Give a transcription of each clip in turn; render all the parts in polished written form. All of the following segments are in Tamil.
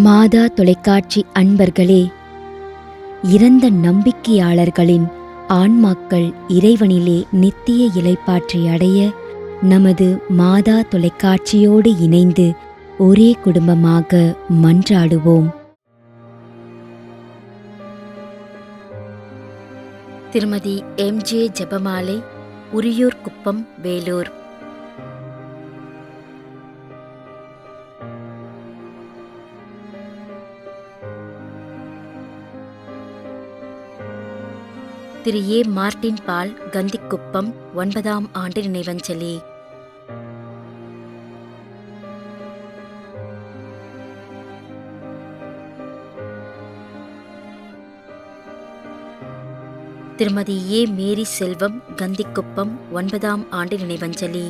மாதா தொலைக்காட்சி அன்பர்களே, இறந்த நம்பிக்கையாளர்களின் ஆன்மாக்கள் இறைவனிலே நித்திய இளைப்பாற்றி அடைய நமது மாதா தொலைக்காட்சியோடு இணைந்து ஒரே குடும்பமாக மன்றாடுவோம். திருமதி எம்.ஜே. ஜெபமாலை, உரியூர் குப்பம், வேலூர். திரு ஏ. மார்ட்டின் பால், கந்திக்குப்பம், 9ஆம் ஆண்டு நினைவஞ்சலி. திருமதி ஏ. மேரி செல்வம், கந்திக்குப்பம், 9ஆம் ஆண்டு நினைவஞ்சலி.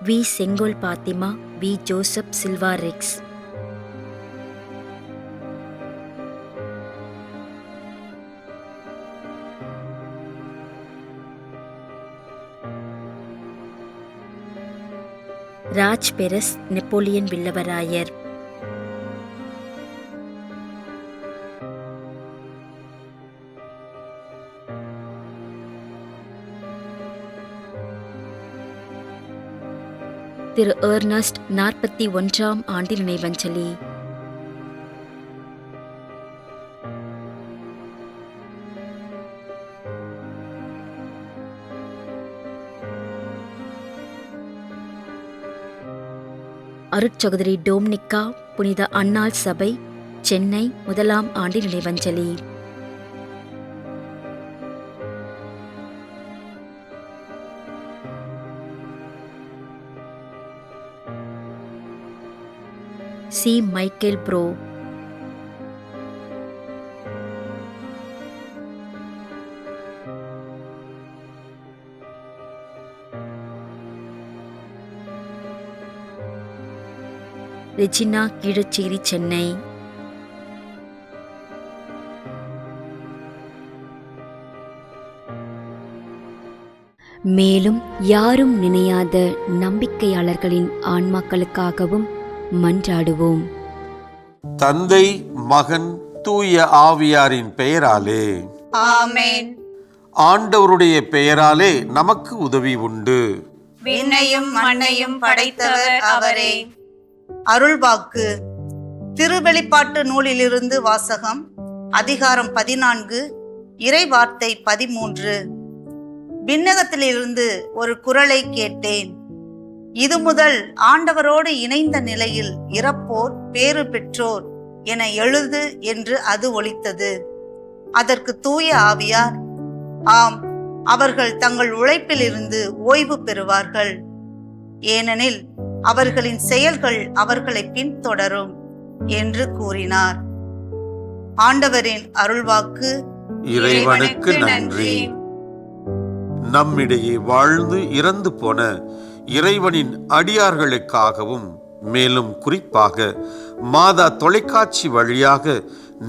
V. Sengol Fathima, V. Joseph Silva Rex. Raj Perez, Napoleon Villavarayar. Thiru Ernest, 41ஆம் ஆண்டு நினைவஞ்சலி. அருட்சகோதரி டோம்னிக்கா, புனித அன்னாள் சபை, சென்னை, 1ஆம் ஆண்டு நினைவஞ்சலி. C. Michael Bro. Regina, Keezhacheri, Chennai. மேலும் யாரும் நினையாத நம்பிக்கையாளர்களின் ஆன்மாக்களுக்காகவும் மன்றாடுவோம். தந்தை, மகன், தூய ஆவியாரின் பெயராலே ஆமென். ஆண்டவருடைய பெயராலே நமக்கு உதவி உண்டு. விண்ணையும் மண்ணையும் படைத்தவர் அவரே. அருள்வாக்கு. திருவெளிப்பாட்டு நூலிலிருந்து வாசகம். அதிகாரம் 14, இறைவார்த்தை 13. விண்ணகத்திலிருந்து ஒரு குரலை கேட்டேன். இது முதல் ஆண்டவரோடு இணைந்த நிலையில் இறப்போர் பேறு பெற்றோர் என எழுது என்று அது ஒலித்தது. அதற்கு தூய ஆவியார், ஆம், அவர்கள் தங்கள் உழைப்பிலிருந்து ஓய்வு பெறுவார்கள், ஏனெனில் அவர்களின் செயல்கள் அவர்களை பின்தொடரும் என்று கூறினார். ஆண்டவரின் அருள்வாக்கு. இறைவனுக்கு நன்றி. நம்மிடையே வாழ்ந்து இறந்து போன இறைவனின் அடியார்களுக்காகவும், மேலும் குறிப்பாக மாதா தொலைக்காட்சி வழியாக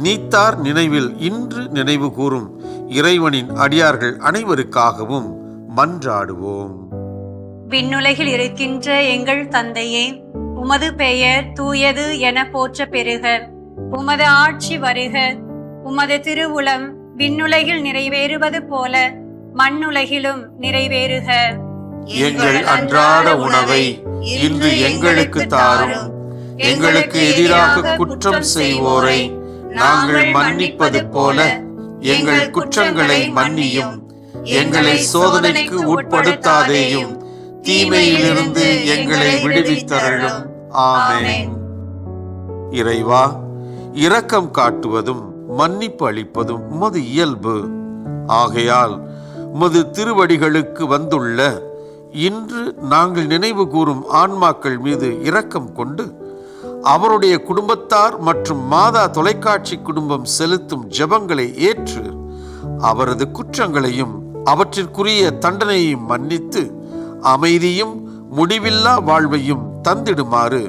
நீத்தார் நினைவில் இன்று நினைவு கூறும் இறைவனின் அடியார்கள் அனைவருக்காகவும் மன்றாடுவோம். விண்ணுலகில் இருக்கின்ற எங்கள் தந்தையே, உமது பெயர் தூயது என போற்ற பெறுக. உமது ஆட்சி வருக. உமது திருவுளம் விண்ணுலகில் நிறைவேறுவது போல மண்ணுலகிலும் நிறைவேறுக. எங்கள் அன்றாட உணவை இன்று எங்களுக்கு தாரும். எங்களுக்கு எதிராக குற்றம் செய்வோரை நாங்கள் மன்னிப்பது போல எங்கள் குற்றங்களை மன்னியும். எங்களை சோதனைக்கு உட்படுத்தாதேயும், தீமையிலிருந்து எங்களை விடுவித்தருளும். ஆமென். இறைவா, இரக்கம் காட்டுவதும் மன்னிப்பு அளிப்பதும் உமது இயல்பு. ஆகையால் உமது திருவடிகளுக்கு வந்துள்ள இன்று நாங்கள் நினைவு கூறும் ஆன்மாக்கள் மீது இரக்கம் கொண்டு அவருடைய குடும்பத்தார் மற்றும் மாதா தொலைக்காட்சி குடும்பம் செலுத்தும் ஜெபங்களை ஏற்று அவரது குற்றங்களையும் அவற்றிற்குரிய தண்டனையையும் மன்னித்து அமைதியும் முடிவில்லா வாழ்வையும் தந்திடுமாறு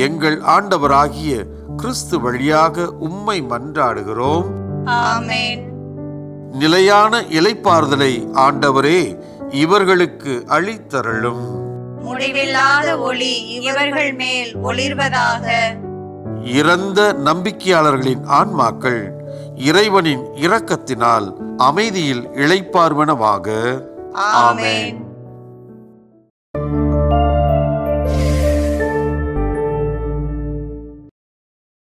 எங்கள் ஆண்டவராகிய கிறிஸ்து வழியாக உம்மை மன்றாடுகிறோம். ஆமென். நிலையான இளைப்பாறுதலை ஆண்டவரே இவர்களுக்கு அளித்தருளும். முடிவில்லாத ஒளி இவர்கள் மேல் ஒளிர்வதாக. இறந்த நம்பிக்கையாளர்களின் ஆன்மாக்கள் இறைவனின் இரக்கத்தினால் அமைதியில் இளைப்பார்வனவாக. ஆமென்.